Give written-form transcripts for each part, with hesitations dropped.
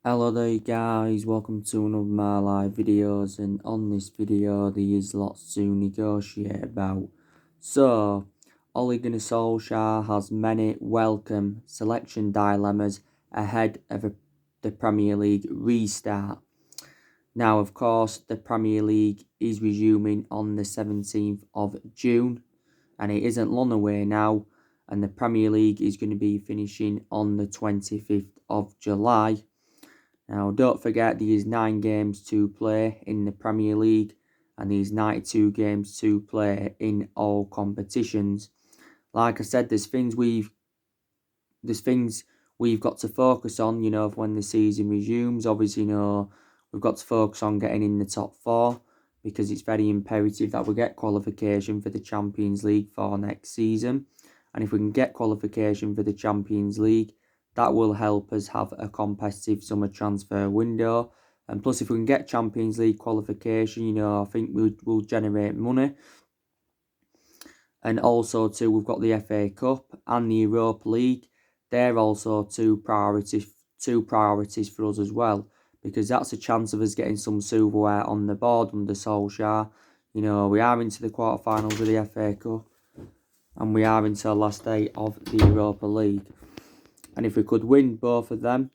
Hello there guys, welcome to one of my live videos, and on this video there is lots to negotiate about. So, Ole Gunnar Solskjaer has many welcome selection dilemmas ahead of the Premier League restart. Now of course the Premier League is resuming on the 17th of June and it isn't long away now, and the Premier League is going to be finishing on the 25th of July. Now, don't forget there is 9 games to play in the Premier League and there's 92 games to play in all competitions. Like I said, there's things we've got to focus on, when the season resumes. Obviously, we've got to focus on getting in the top 4 because it's very imperative that we get qualification for the Champions League for next season. And if we can get qualification for the Champions League, that will help us have a competitive summer transfer window. And plus, if we can get Champions League qualification, I think we'll generate money. And also, too, we've got the FA Cup and the Europa League. They're also two priorities for us as well, because that's a chance of us getting some silverware on the board under Solskjaer. We are into the quarterfinals of the FA Cup, and we are into the last day of the Europa League. And if we could win both of them,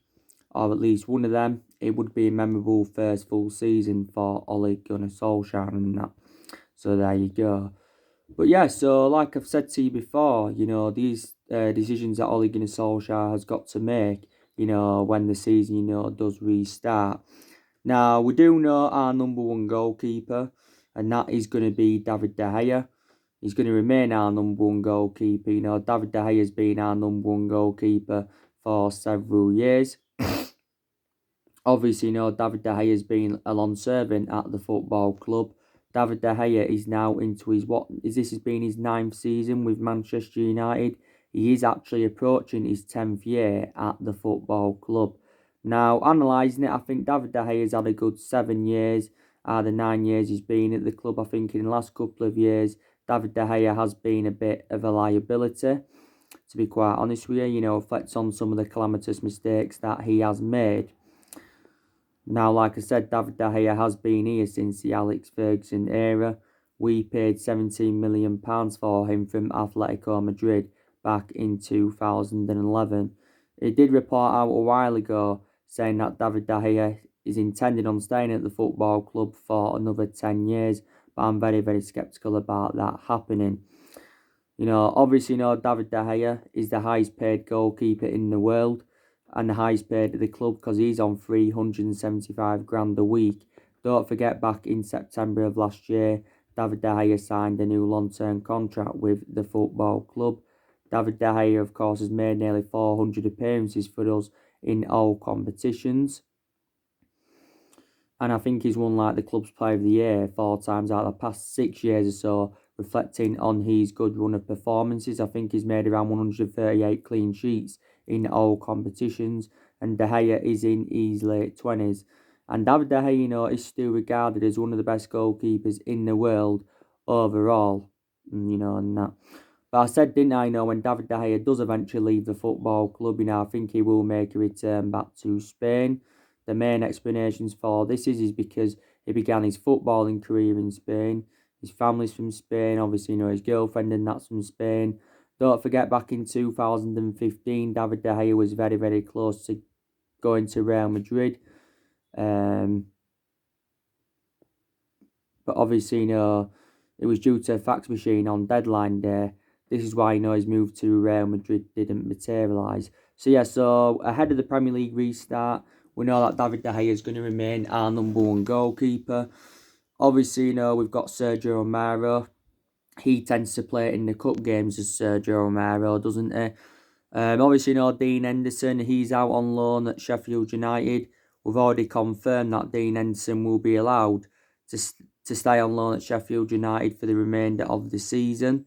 or at least one of them, it would be a memorable first full season for Ole Gunnar Solskjaer and that. So there you go. But yeah, so like I've said to you before, these decisions that Ole Gunnar Solskjaer has got to make, when the season, does restart. Now, we do know our number one goalkeeper, and that is going to be David De Gea. He's going to remain our number one goalkeeper. David De Gea has been our number one goalkeeper for several years. Obviously, David De Gea has been a long servant at the football club. David De Gea is now into this has been his 9th season with Manchester United. He is actually approaching his 10th year at the football club. Now, analysing it, I think David De Gea has had a good 7 years out of the 9 years he's been at the club. I think in the last couple of years, David De Gea has been a bit of a liability, to be quite honest with you. Reflects on some of the calamitous mistakes that he has made. Now, like I said, David De Gea has been here since the Alex Ferguson era. We paid £17 million for him from Atletico Madrid back in 2011. It did report out a while ago saying that David De Gea is intending on staying at the football club for another 10 years, but I'm very, very sceptical about that happening. Obviously, David De Gea is the highest paid goalkeeper in the world and the highest paid at the club because he's on 375 grand a week. Don't forget, back in September of last year, David De Gea signed a new long-term contract with the football club. David De Gea, of course, has made nearly 400 appearances for us in all competitions. And I think he's won the club's player of the year 4 times out of the past 6 years or so, reflecting on his good run of performances. I think he's made around 138 clean sheets in all competitions, and De Gea is in his late 20s. And David De Gea, is still regarded as one of the best goalkeepers in the world overall, and that. But I said, didn't I, when David De Gea does eventually leave the football club, I think he will make a return back to Spain. The main explanations for this is because he began his footballing career in Spain. His family's from Spain, obviously, his girlfriend and that's from Spain. Don't forget, back in 2015, David De Gea was very, very close to going to Real Madrid. But obviously, it was due to a fax machine on deadline day. This is why, his move to Real Madrid didn't materialise. So ahead of the Premier League restart, we know that David De Gea is going to remain our number one goalkeeper. Obviously, we've got Sergio Romero. He tends to play in the cup games as Sergio Romero, doesn't he? Obviously, Dean Henderson, he's out on loan at Sheffield United. We've already confirmed that Dean Henderson will be allowed to stay on loan at Sheffield United for the remainder of the season.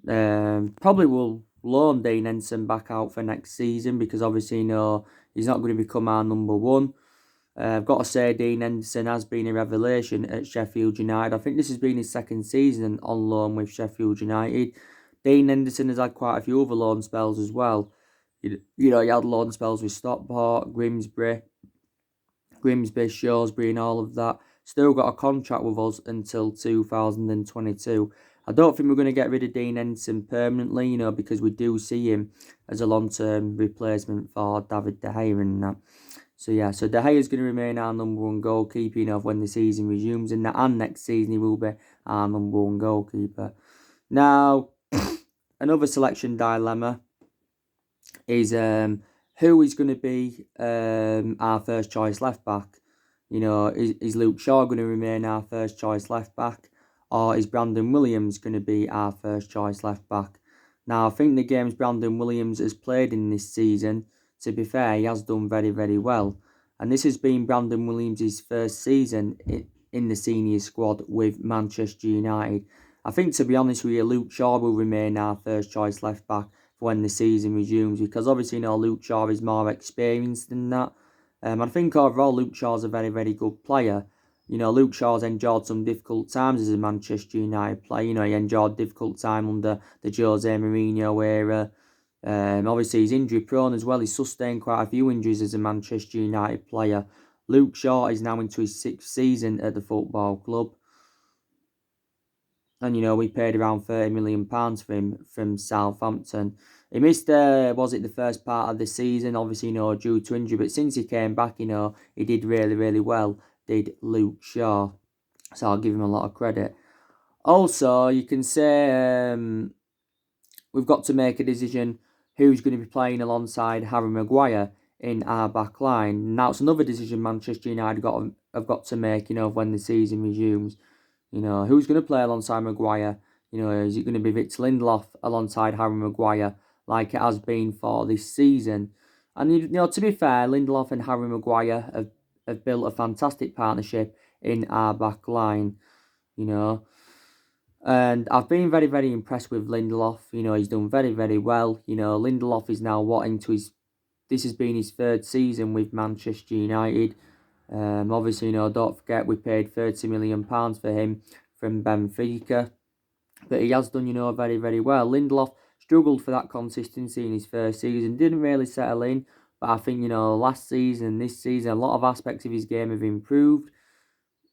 Probably will loan Dean Henderson back out for next season because obviously, he's not going to become our number one. I've got to say, Dean Henderson has been a revelation at Sheffield United. I think this has been his 2nd season on loan with Sheffield United. Dean Henderson has had quite a few other loan spells as well. He had loan spells with Stockport, Grimsby, Grimsby, Shrewsbury and all of that. Still got a contract with us until 2022. I don't think we're going to get rid of Dean Henderson permanently, because we do see him as a long-term replacement for David De Gea and that. So De Gea is going to remain our number one goalkeeper, when the season resumes, and next season he will be our number one goalkeeper. Now, another selection dilemma is who is going to be our first choice left back. Is Luke Shaw going to remain our first choice left back, or is Brandon Williams going to be our first choice left back? Now, I think the games Brandon Williams has played in this season, to be fair, he has done very, very well. And this has been Brandon Williams' first season in the senior squad with Manchester United. I think, to be honest with you, Luke Shaw will remain our first choice left back for when the season resumes, because obviously, Luke Shaw is more experienced than that. I think overall Luke Shaw's a very, very good player. Luke Shaw's endured some difficult times as a Manchester United player. He endured difficult time under the Jose Mourinho era. Obviously, he's injury prone as well. He's sustained quite a few injuries as a Manchester United player. Luke Shaw is now into his 6th season at the football club. And, we paid around £30 million for him from Southampton. He missed, was it the first part of the season, obviously, due to injury. But since he came back, he did really, really well, did Luke Shaw. So I'll give him a lot of credit. Also, you can say we've got to make a decision who's going to be playing alongside Harry Maguire in our back line. Now, it's another decision Manchester United have got to make, when the season resumes. Who's going to play alongside Maguire? Is it going to be Victor Lindelof alongside Harry Maguire like it has been for this season? And, to be fair, Lindelof and Harry Maguire have built a fantastic partnership in our back line, And I've been very, very impressed with Lindelof. He's done very, very well. Lindelof is now this has been his 3rd season with Manchester United. Obviously, don't forget we paid £30 million for him from Benfica. But he has done, very, very well. Lindelof struggled for that consistency in his first season. Didn't really settle in. But I think, last season, this season, a lot of aspects of his game have improved.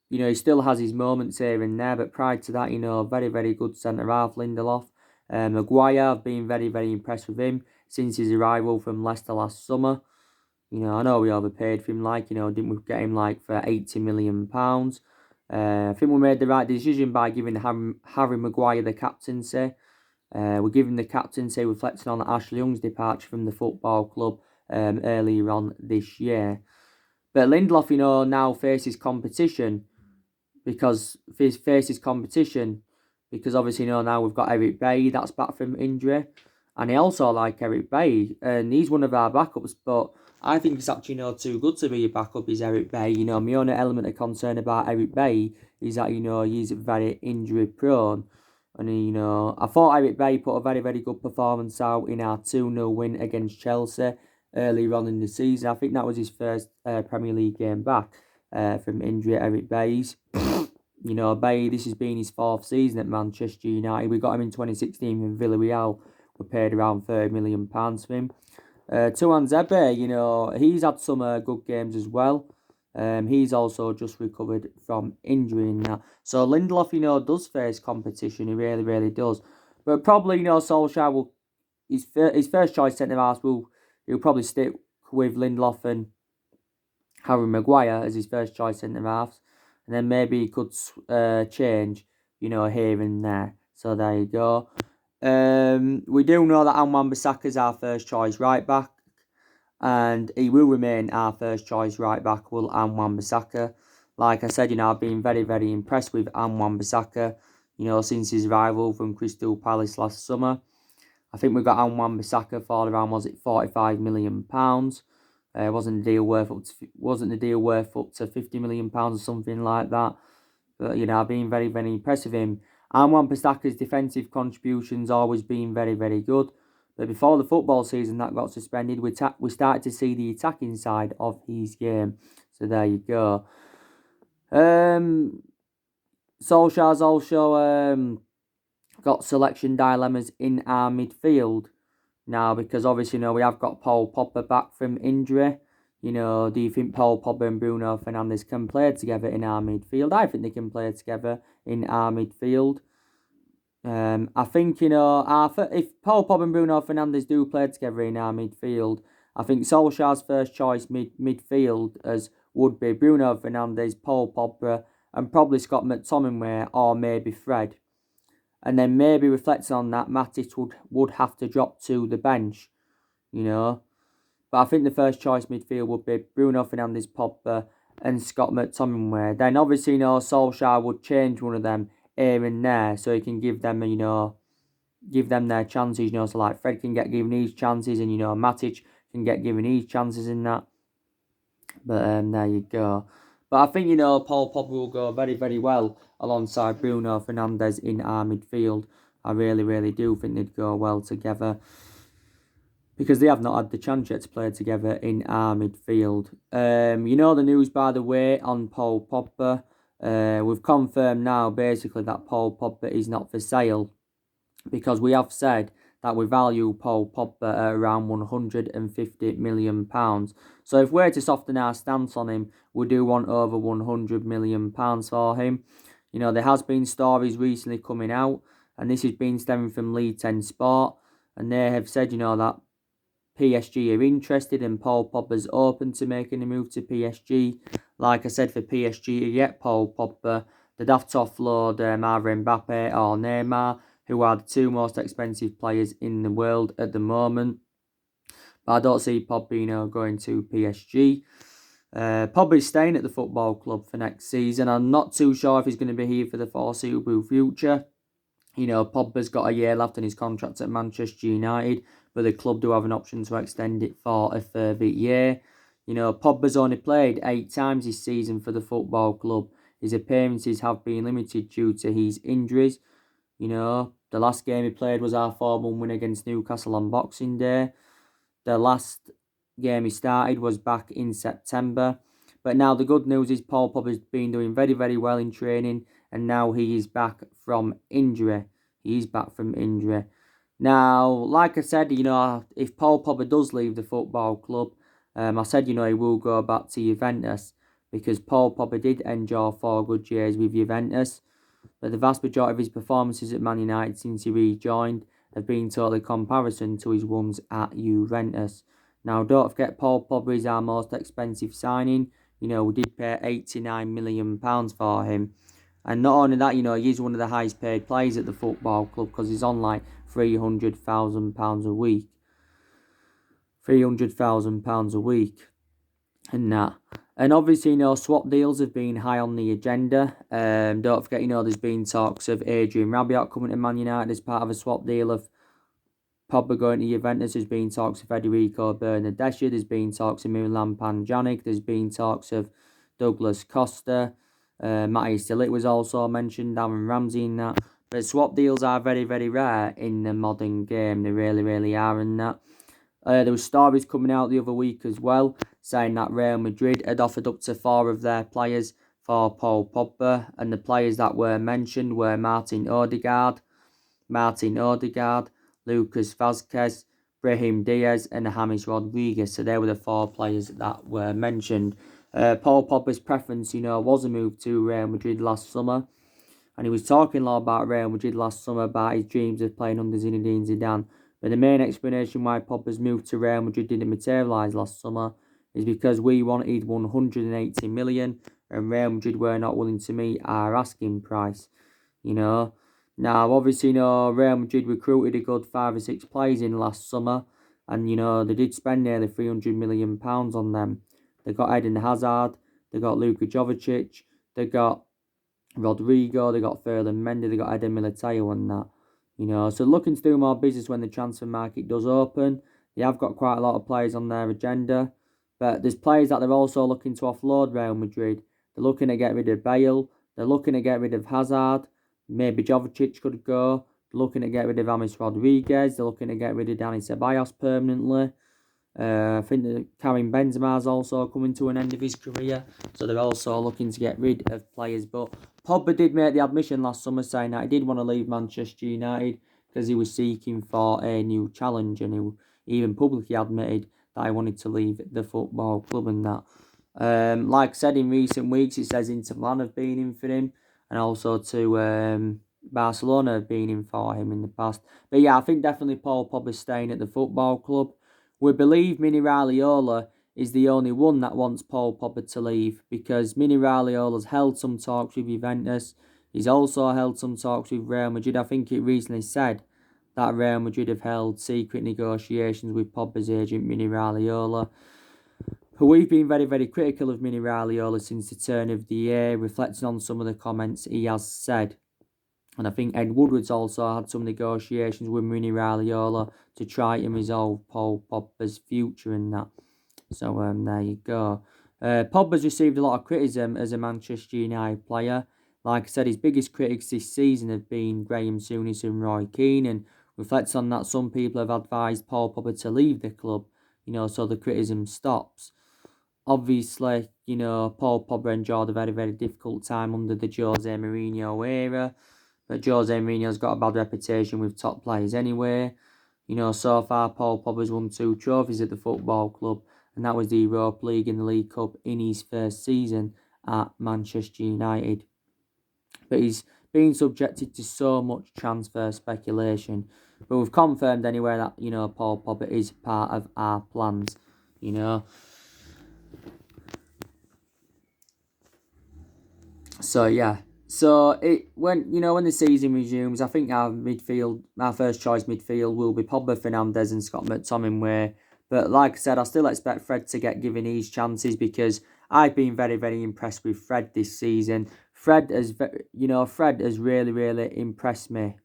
He still has his moments here and there. But prior to that, very, very good centre-half, Lindelof. Maguire, I've been very, very impressed with him since his arrival from Leicester last summer. I know we overpaid for him, didn't we get him for £80 million? I think we made the right decision by giving Harry Maguire the captaincy. We're giving the captaincy reflecting on Ashley Young's departure from the football club earlier on this year. But Lindelof, now faces competition because obviously, now we've got Eric Bailly that's back from injury. And I also like Eric Bailly, and he's one of our backups, but I think it's actually too good to be a backup, is Eric Bailly. My only element of concern about Eric Bailly is that, he's very injury prone. And, I thought Eric Bailly put a very, very good performance out in our 2-0 win against Chelsea earlier on in the season. I think that was his first Premier League game back from injury, Eric Bailly's. Bailly, this has been his 4th season at Manchester United. We got him in 2016 with Villarreal. We paid around £30 million for him. Tuan Zebe, he's had some good games as well. He's also just recovered from injury in that. So Lindelof, does face competition. He really, really does. But probably, Solskjaer will, his first choice centre-halves he'll probably stick with Lindelof and Harry Maguire as his first choice centre-halves. And then maybe he could change, here and there. So there you go. We do know that Wan-Bissaka is our first choice right back, and he will remain our first choice right back, will Wan-Bissaka. Like I said, I've been very, very impressed with Wan-Bissaka, since his arrival from Crystal Palace last summer. I think we got Wan-Bissaka for around, was it £45 million? Wasn't the deal worth up to £50 million or something like that? But I've been very, very impressed with him. And Wan-Bissaka's defensive contributions always been very, very good. But before the football season that got suspended, we started to see the attacking side of his game. So there you go. Solskjaer's also got selection dilemmas in our midfield now, because obviously, we have got Paul Popper back from injury. Do you think Paul Pogba and Bruno Fernandes can play together in our midfield? I think they can play together in our midfield. I think, if Paul Pogba and Bruno Fernandes do play together in our midfield, I think Solskjaer's first choice midfield would be Bruno Fernandes, Paul Pogba, and probably Scott McTominay or maybe Fred. And then maybe reflecting on that, Matic would have to drop to the bench, But I think the first choice midfield would be Bruno Fernandes, Pogba, and Scott McTominay. Then obviously, Solskjaer would change one of them here and there, so he can give them, give them their chances, so like Fred can get given his chances, and Matic can get given his chances in that. But there you go. But I think, Paul Pogba will go very, very well alongside Bruno Fernandes in our midfield. I really, really do think they'd go well together, because they have not had the chance yet to play together in our midfield. The news, by the way, on Paul Pogba. We've confirmed now, basically, that Paul Pogba is not for sale, because we have said that we value Paul Pogba at around £150 million. So if we're to soften our stance on him, we do want over £100 million for him. There has been stories recently coming out, and this has been stemming from League 10 Sport, and they have said, that PSG are interested and Paul Pogba's open to making a move to PSG. Like I said, for PSG to get Paul Pogba, they'd have to offload either Mbappe or Neymar, who are the two most expensive players in the world at the moment. But I don't see Pogba going to PSG. Pogba's staying at the football club for next season. I'm not too sure if he's going to be here for the foreseeable future. Pogba's got a year left on his contract at Manchester United, but the club do have an option to extend it for a further year. Pogba's only played 8 times this season for the football club. His appearances have been limited due to his injuries. The last game he played was our 4-1 win against Newcastle on Boxing Day. The last game he started was back in September. But now the good news is Paul Pogba's been doing very, very well in training, and now he is back from injury. Now, like I said, if Paul Pogba does leave the football club, I said, he will go back to Juventus, because Paul Pogba did enjoy 4 good years with Juventus. But the vast majority of his performances at Man United since he rejoined have been totally comparison to his ones at Juventus. Now, don't forget, Paul Pogba is our most expensive signing. We did pay £89 million for him. And not only that, he is one of the highest paid players at the football club, because he's on like £300,000 a week. £300,000 a week. And that. And obviously, swap deals have been high on the agenda. Don't forget, there's been talks of Adrian Rabiot coming to Man United as part of a swap deal of Pogba going to Juventus. There's been talks of Federico Bernardeschi. There's been talks of Milan Panjanic. There's been talks of Douglas Costa. Matthias de Ligt was also mentioned, Aaron Ramsey in that. But swap deals are very, very rare in the modern game. They really, really are in that. There were stories coming out the other week as well, saying that Real Madrid had offered up to 4 of their players for Paul Pogba, and the players that were mentioned were Martin Odegaard, Lucas Vazquez, Brahim Diaz, and James Rodriguez. So they were the 4 players that were mentioned. Paul Pogba's preference, was a move to Real Madrid last summer, and he was talking a lot about Real Madrid last summer, about his dreams of playing under Zinedine Zidane. But the main explanation why Pogba's move to Real Madrid didn't materialise last summer is because we wanted 180 million and Real Madrid were not willing to meet our asking price. Now, obviously, Real Madrid recruited a good 5 or 6 players in last summer, and, they did spend nearly £300 million on them. They got Eden Hazard, they got Luka Jovic, they got Rodrigo, they got Ferland Mendy, they got Eden Militao and that. So looking to do more business when the transfer market does open. They have got quite a lot of players on their agenda. But there's players that they're also looking to offload Real Madrid. They're looking to get rid of Bale. They're looking to get rid of Hazard. Maybe Jovic could go. They're looking to get rid of James Rodriguez. They're looking to get rid of Dani Ceballos permanently. I think that Karim Benzema is also coming to an end of his career, so they're also looking to get rid of players. But Pogba did make the admission last summer saying that he did want to leave Manchester United because he was seeking for a new challenge, and he even publicly admitted that he wanted to leave the football club and that. Like I said, in recent weeks, it says Inter Milan have been in for him, and also to Barcelona have been in for him in the past. But yeah, I think definitely Paul Pogba's staying at the football club. We believe Mini Raiola is the only one that wants Paul Pogba to leave, because Mini Raiola's held some talks with Juventus. He's also held some talks with Real Madrid. I think it recently said that Real Madrid have held secret negotiations with Pogba's agent Mini Raiola. But we've been very, very critical of Mini Raiola since the turn of the year, reflecting on some of the comments he has said. And I think Ed Woodward's also had some negotiations with Mini Raiola to try and resolve Paul Pogba's future and that. So there you go. Pogba's received a lot of criticism as a Manchester United player. Like I said, his biggest critics this season have been Graham Souness and Roy Keane, and reflects on that, some people have advised Paul Pogba to leave the club, so the criticism stops. Obviously, Paul Pogba endured a very, very difficult time under the Jose Mourinho era, but Jose Mourinho's got a bad reputation with top players anyway. So far, Paul Pogba's won 2 trophies at the football club, and that was the Europa League and the League Cup in his first season at Manchester United. But he's been subjected to so much transfer speculation. But we've confirmed anyway that, Paul Pogba is part of our plans, So yeah. So when the season resumes, I think our first choice midfield will be Pogba, Fernandes and Scott McTominay. But like I said, I still expect Fred to get given his chances, because I've been very, very impressed with Fred this season. Fred has really, really impressed me.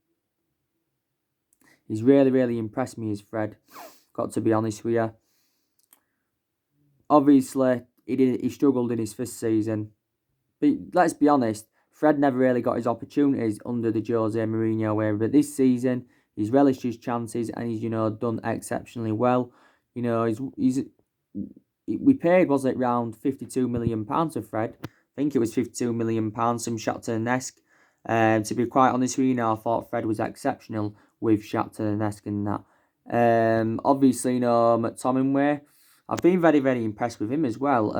He's really, really impressed me as Fred. Got to be honest with you. Obviously, he struggled in his first season. But let's be honest, Fred never really got his opportunities under the Jose Mourinho era. But this season, he's relished his chances and he's, done exceptionally well. We paid, was it, around £52 million for Fred? I think it was £52 million from Shakhtar Donetsk. To be quite honest with you, I thought Fred was exceptional with Shakhtar Donetsk and that. Obviously, McTominay, I've been very, very impressed with him as well.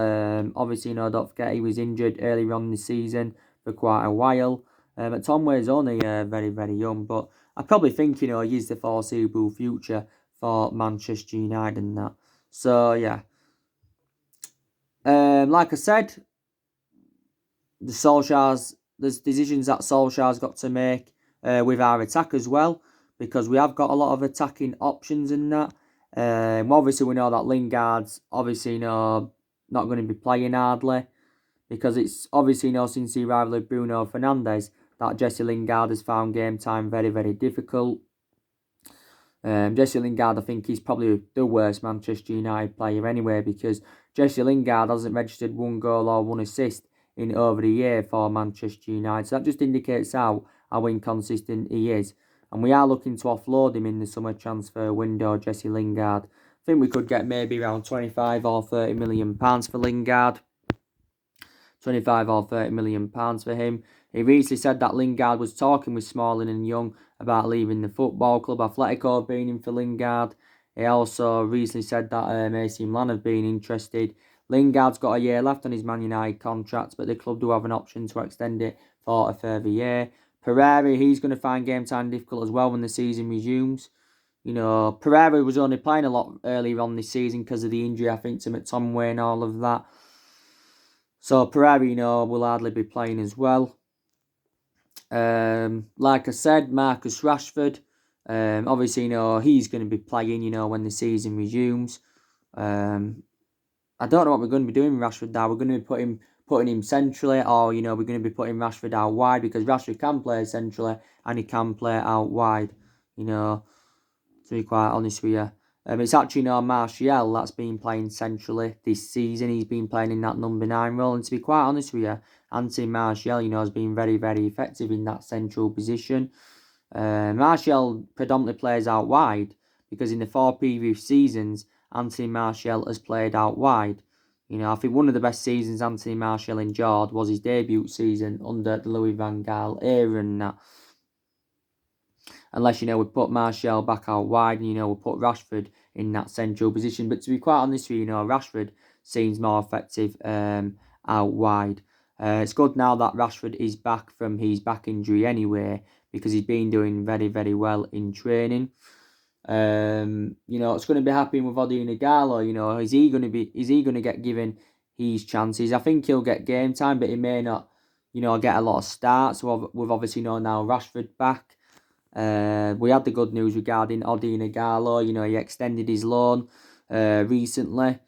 Obviously, don't forget he was injured earlier on in the season for quite a while. McTominay is only very, very young, but I probably think, he's the foreseeable future for Manchester United and that. So, yeah. Like I said, there's decisions that Solskjaer's got to make with our attack as well, because we have got a lot of attacking options in that. Obviously, we know that Lingard's obviously not going to be playing hardly, because it's obviously since the arrival of Bruno Fernandes that Jesse Lingard has found game time very, very difficult. Jesse Lingard, I think he's probably the worst Manchester United player anyway, because Jesse Lingard hasn't registered 1 goal or 1 assist in over a year for Manchester United. So that just indicates how inconsistent he is. And we are looking to offload him in the summer transfer window, Jesse Lingard. I think we could get maybe around 25 or 30 million pounds for Lingard. 25 or 30 million pounds for him. He recently said that Lingard was talking with Smalling and Young about leaving the football club. Atletico have been in for Lingard. He also recently said that AC Milan have been interested. Lingard's got a year left on his Man United contract, but the club do have an option to extend it for a further year. Pereira, he's going to find game time difficult as well when the season resumes. Pereira was only playing a lot earlier on this season because of the injury, I think, to McTominay and all of that. So Pereira, will hardly be playing as well. Like I said, Marcus Rashford, obviously, he's going to be playing, when the season resumes. I don't know what we're going to be doing with Rashford now. We're going to be putting him centrally, or, we're going to be putting Rashford out wide, because Rashford can play centrally and he can play out wide, to be quite honest with you. It's actually Martial that's been playing centrally this season. He's been playing in that number 9 role. And to be quite honest with you, Anthony Martial, has been very, very effective in that central position. Martial predominantly plays out wide, because in the 4 previous seasons, Anthony Martial has played out wide. I think one of the best seasons Anthony Martial endured was his debut season under the Louis van Gaal era and that. Unless, we put Martial back out wide and, we put Rashford in that central position. But to be quite honest with you, Rashford seems more effective out wide. It's good now that Rashford is back from his back injury anyway, because he's been doing very, very well in training. It's going to be happening with Odion Ighalo. Is he going to get given his chances? I think he'll get game time, but he may not, get a lot of starts. We've obviously now Rashford back. We had the good news regarding Odion Ighalo. He extended his loan recently.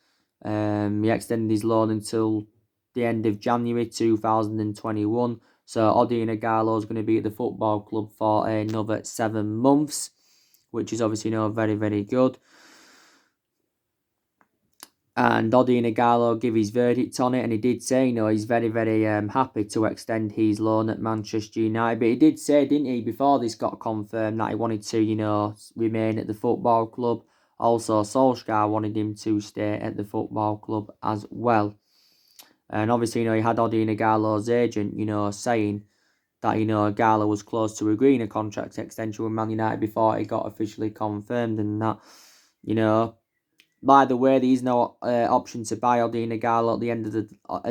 He extended his loan until the end of January 2021. So Odion Ighalo is going to be at the football club for another 7 months, which is obviously very, very good. And Odion Ighalo gave his verdict on it, and he did say, he's very, very happy to extend his loan at Manchester United. But he did say, didn't he, before this got confirmed, that he wanted to, remain at the football club. Also, Solsjaker wanted him to stay at the football club as well. And obviously, he had Odion Ighalo's agent, saying that, Ighalo was close to agreeing a contract extension with Man United before it got officially confirmed, and that, by the way, there is no option to buy Odion Ighalo at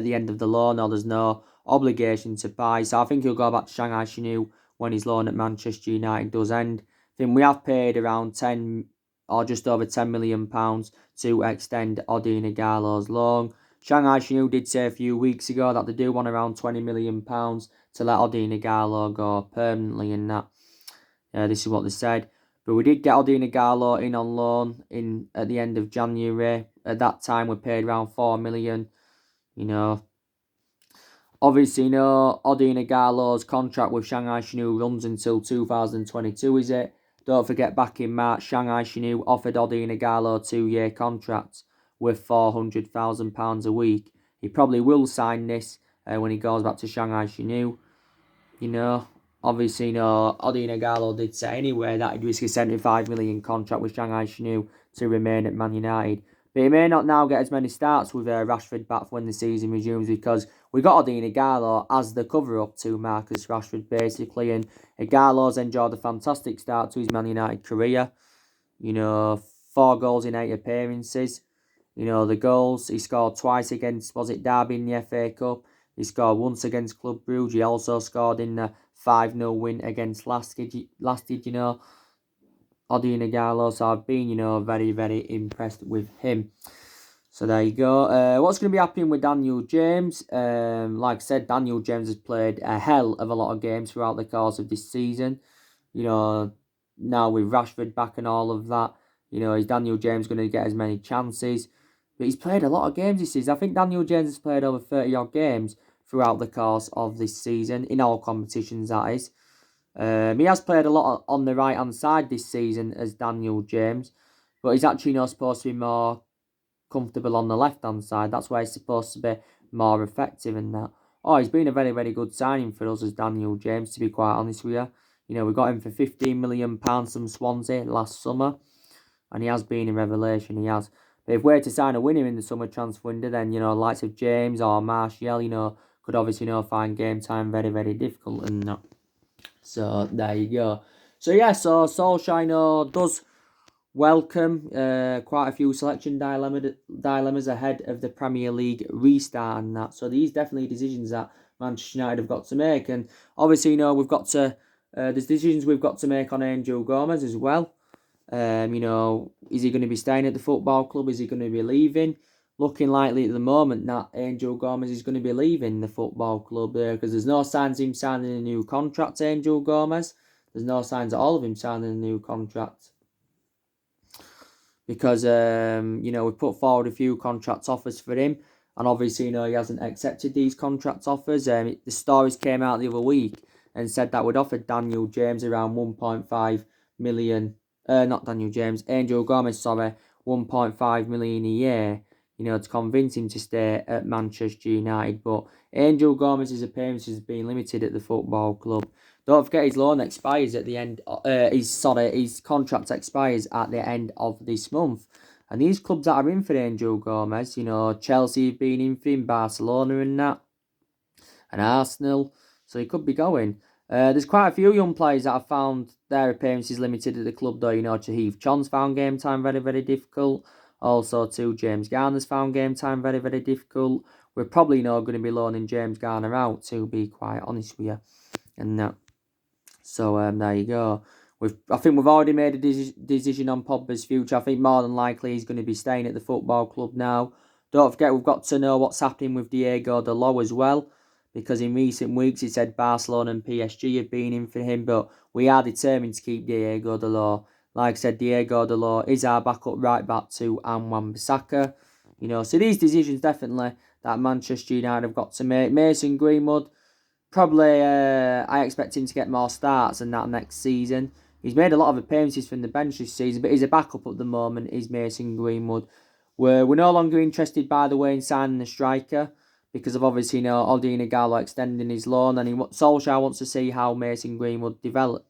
the end of the loan, or there's no obligation to buy. So I think he'll go back to Shanghai Shenhua when his loan at Manchester United does end. I think we have paid around 10 or just over £10 million to extend Odion Ighalo's loan. Shanghai Shenhua did say a few weeks ago that they do want around £20 million to let Odion Ighalo go permanently, and that. This is what they said. But we did get Odion Ighalo in on loan at the end of January. At that time, we paid around £4 million. Obviously, Odion Ighalo's contract with Shanghai Shenhua runs until 2022, is it? Don't forget, back in March, Shanghai Shenhua offered Odion Ighalo a 2-year contract worth £400,000 a week. He probably will sign this when he goes back to Shanghai Shenhua. Obviously, Odion Ighalo did say anyway that he'd risk a £75 million contract with Shanghai Shenhua to remain at Man United. But he may not now get as many starts with Rashford back when the season resumes, because we got Odion Ighalo as the cover-up to Marcus Rashford, basically. And Ighalo's enjoyed a fantastic start to his Man United career. 4 goals in 8 appearances. The goals, he scored twice against, was it Derby in the FA Cup? He scored once against Club Brugge. He also scored in the 5-0 win against Lasted, Odion Ighalo. So I've been, very, very impressed with him. So there you go. What's going to be happening with Daniel James? Like I said, Daniel James has played a hell of a lot of games throughout the course of this season. Now with Rashford back and all of that, is Daniel James going to get as many chances? But he's played a lot of games this season. I think Daniel James has played over 30-odd games throughout the course of this season, in all competitions, that is. He has played a lot on the right-hand side this season as Daniel James, but he's actually not supposed to be more comfortable on the left-hand side. That's where he's supposed to be more effective in that. He's been a very, very good signing for us as Daniel James, to be quite honest with you. We got him for £15 million from Swansea last summer, and he has been a revelation, he has. But if we're to sign a winner in the summer transfer window, then, likes of James or Martial, could obviously, find game time very, very difficult and that. So, there you go. So, yeah, Solskjaer, does welcome quite a few selection dilemmas ahead of the Premier League restart and that. So, these definitely decisions that Manchester United have got to make. And obviously, we've got to... there's decisions we've got to make on Angel Gomez as well. Is he going to be staying at the football club? Is he going to be leaving? Looking likely at the moment that Angel Gomez is going to be leaving the football club there, because there's no signs of him signing a new contract, Angel Gomez. There's no signs at all of him signing a new contract. Because, we've put forward a few contract offers for him, and obviously, he hasn't accepted these contract offers. The stories came out the other week and said that we'd offered Daniel James around 1.5 million. Not Daniel James, Angel Gomez, 1.5 million a year, to convince him to stay at Manchester United. But Angel Gomez's appearances have been limited at the football club. Don't forget his loan expires at the end. His contract expires at the end of this month. And these clubs that are in for Angel Gomez, Chelsea have been in for him, Barcelona and that, and Arsenal. So he could be going. There's quite a few young players that have found their appearances limited at the club, though. Chaheef Chon's found game time very, very difficult. Also, too, James Garner's found game time very, very difficult. We're probably not going to be loaning James Garner out, to be quite honest with you. And that. So there you go. I think we've already made a decision on Pogba's future. I think more than likely he's going to be staying at the football club now. Don't forget, we've got to know what's happening with Diego Dalot as well, because in recent weeks he said Barcelona and PSG have been in for him, but we are determined to keep Diego Dalot. Like I said, Diego Dalot is our backup right back to Wan-Bissaka. So these decisions definitely that Manchester United have got to make. Mason Greenwood, probably, I expect him to get more starts than that next season. He's made a lot of appearances from the bench this season, but he's a backup at the moment, is Mason Greenwood. We're no longer interested, by the way, in signing a striker because of obviously, Odin Igalo extending his loan, and Solskjaer wants to see how Mason Greenwood develops,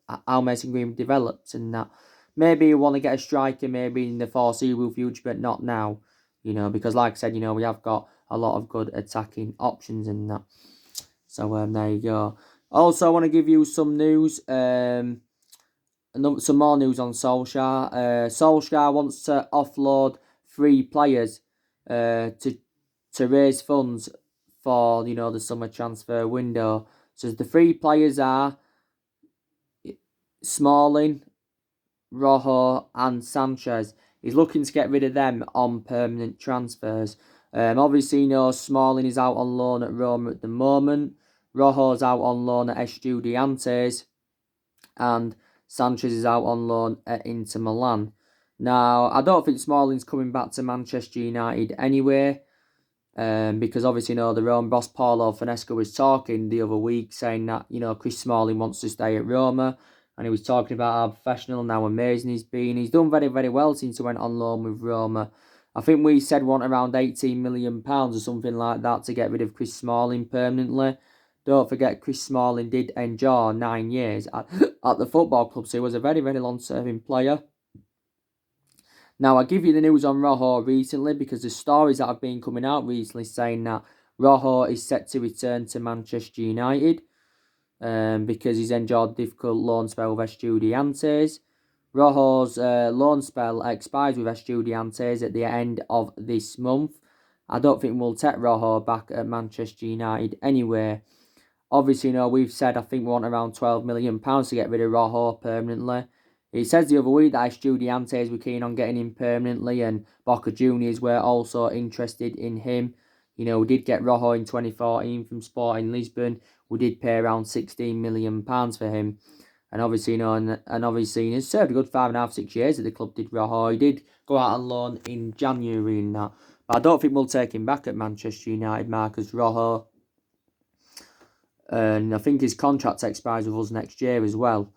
and that maybe you want to get a striker maybe in the foreseeable future, but not now, because like I said, we have got a lot of good attacking options in that. So there you go. Also, I want to give you some news. Some more news on Solskjaer. Solskjaer wants to offload 3 players to raise funds for the summer transfer window. So the 3 players are Smalling, Rojo, and Sanchez. He's looking to get rid of them on permanent transfers. Obviously, Smalling is out on loan at Roma at the moment. Rojo's out on loan at Estudiantes, and Sanchez is out on loan at Inter Milan. Now, I don't think Smalling's coming back to Manchester United anyway, because obviously, the Rome boss Paulo Finesco was talking the other week saying that, Chris Smalling wants to stay at Roma, and he was talking about how professional and how amazing he's been. He's done very, very well since he went on loan with Roma. I think we said want around £18 million or something like that to get rid of Chris Smalling permanently. Don't forget, Chris Smalling did endure 9 years at the football club, so he was a very, very long-serving player. Now, I give you the news on Rojo recently because the stories that have been coming out recently saying that Rojo is set to return to Manchester United because he's endured a difficult loan spell with Estudiantes. Rojo's loan spell expires with Estudiantes at the end of this month. I don't think we'll take Rojo back at Manchester United anyway. Obviously, we've said I think we want around £12 million to get rid of Rojo permanently. It says the other week that Estudiantes were keen on getting him permanently, and Boca Juniors were also interested in him. We did get Rojo in 2014 from Sporting Lisbon. We did pay around £16 million for him. And obviously, and he's served a good 5.5, 6 years at the club, did Rojo. He did go out on loan in January and that. But I don't think we'll take him back at Manchester United, Marcus Rojo. And I think his contract expires with us next year as well.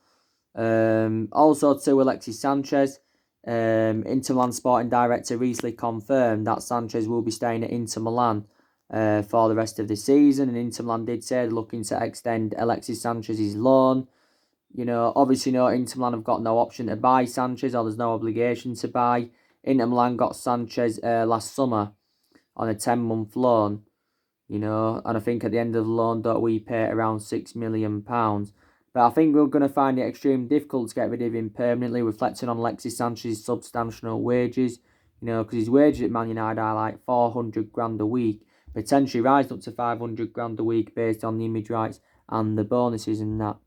Also to Alexis Sanchez, Inter Milan sporting director recently confirmed that Sanchez will be staying at Inter Milan for the rest of the season, and Inter Milan did say they're looking to extend Alexis Sanchez's loan. Obviously, Inter Milan have got no option to buy Sanchez, or there's no obligation to buy. Inter Milan got Sanchez last summer on a 10-month loan. And I think at the end of the loan, we pay around £6 million. But I think we're going to find it extremely difficult to get rid of him permanently, reflecting on Alexis Sanchez's substantial wages. Because his wages at Man United are like 400 grand a week, potentially rising up to 500 grand a week based on the image rights and the bonuses and that.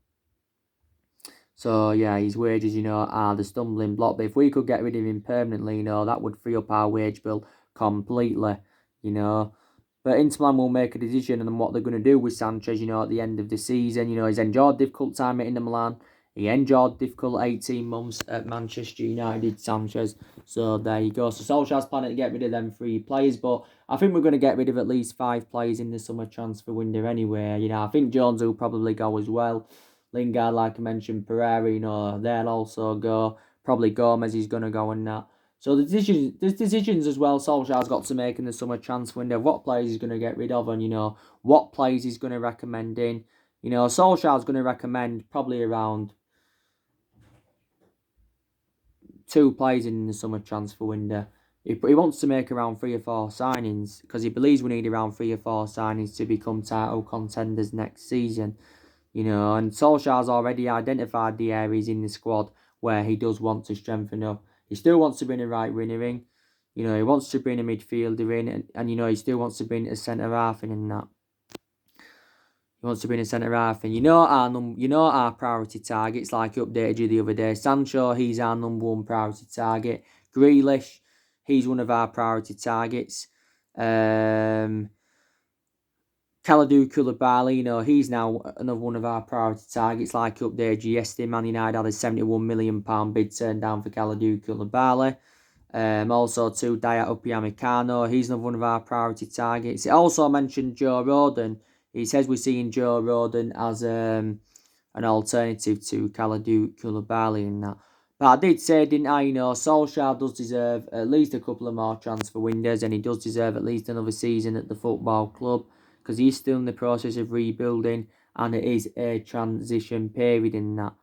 So yeah, his wages, are the stumbling block. But if we could get rid of him permanently, that would free up our wage bill completely, But Inter Milan will make a decision on what they're going to do with Sanchez, at the end of the season. He's endured difficult time at Inter Milan. He endured difficult 18 months at Manchester United, Sanchez. So there you go. So Solskjaer's planning to get rid of them 3 players, but I think we're going to get rid of at least 5 players in the summer transfer window anyway. I think Jones will probably go as well. Lingard, like I mentioned, Pereira, they'll also go. Probably Gomez is going to go and that. So there's decisions as well Solskjaer's got to make in the summer transfer window. What players he's going to get rid of, and what players he's going to recommend in. Solskjaer's going to recommend probably around 2 players in the summer transfer window. He wants to make around 3 or 4 signings because he believes we need around 3 or 4 signings to become title contenders next season. And Solskjaer's already identified the areas in the squad where he does want to strengthen up. He still wants to bring a right winger in. He wants to bring a midfielder in, and he still wants to bring a centre half in and that. He wants to bring a centre half in. Our priority targets, like I updated you the other day. Sancho, he's our number one priority target. Grealish, he's one of our priority targets. Kalidou Koulibaly, he's now another one of our priority targets. Like I updated you yesterday, Man United had a £71 million bid turned down for Kalidou Koulibaly. Also to Dayot Upamecano, he's another one of our priority targets. It also mentioned Joe Rodon. He says we're seeing Joe Rodon as an alternative to Kalidou Koulibaly and that. But I did say, didn't I, Solskjaer does deserve at least a couple of more transfer windows, and he does deserve at least another season at the football club, because he's still in the process of rebuilding, and it is a transition period in that.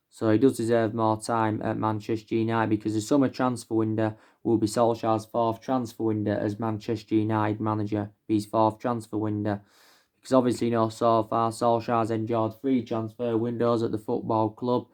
So he does deserve more time at Manchester United, because the summer transfer window will be Solskjaer's fourth transfer window as Manchester United manager. His fourth transfer window. Because obviously, so far Solskjaer's enjoyed 3 transfer windows at the football club,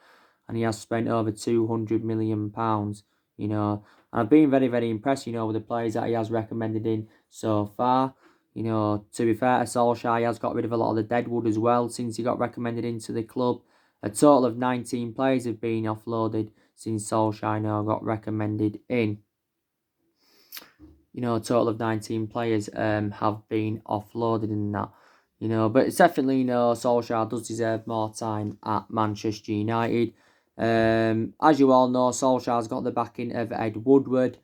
and he has spent over £200 million. And I've been very, very impressed, with the players that he has recommended in so far. To be fair to Solskjaer, he has got rid of a lot of the deadwood as well since he got recommended into the club. A total of 19 players have been offloaded since Solskjaer got recommended in. A total of 19 players have been offloaded in that. But it's definitely, Solskjaer does deserve more time at Manchester United. As you all know, Solskjaer's got the backing of Ed Woodward,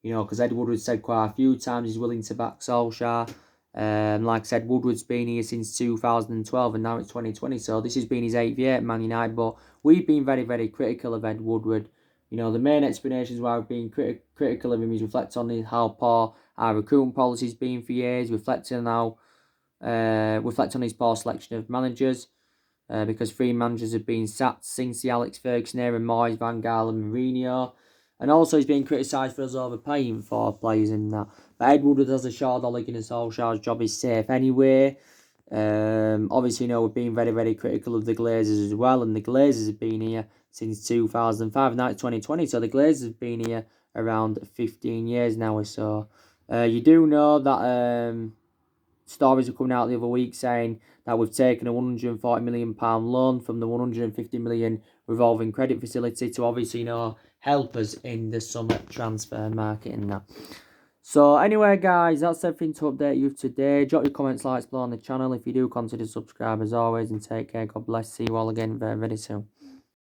because Ed Woodward said quite a few times he's willing to back Solskjaer. Like I said, Woodward's been here since 2012 and now it's 2020, so this has been his 8th year at Man United, but we've been very, very critical of Ed Woodward. The main explanations why we've been critical of him is reflecting on how poor our recruitment policy has been for years, reflecting on his poor selection of managers, because 3 managers have been sacked since the Alex Ferguson era: Moyes, Van Gaal and Mourinho. And also he's been criticised for us overpaying for players in that. But Ed Woodward has assured Ole Gunnar Solskjaer's job is safe anyway. Obviously, we've been very, very critical of the Glazers as well, and the Glazers have been here since 2005, now it's 2020, so the Glazers have been here around 15 years now or so. You do know that stories are coming out the other week saying that we've taken a £140 million loan from the £150 million revolving credit facility to obviously, help us in the summer transfer market and that. So anyway, guys, that's everything to update you today. Drop your comments, likes below on the channel if you do. Consider subscribe as always, and take care. God bless. See you all again very, very soon.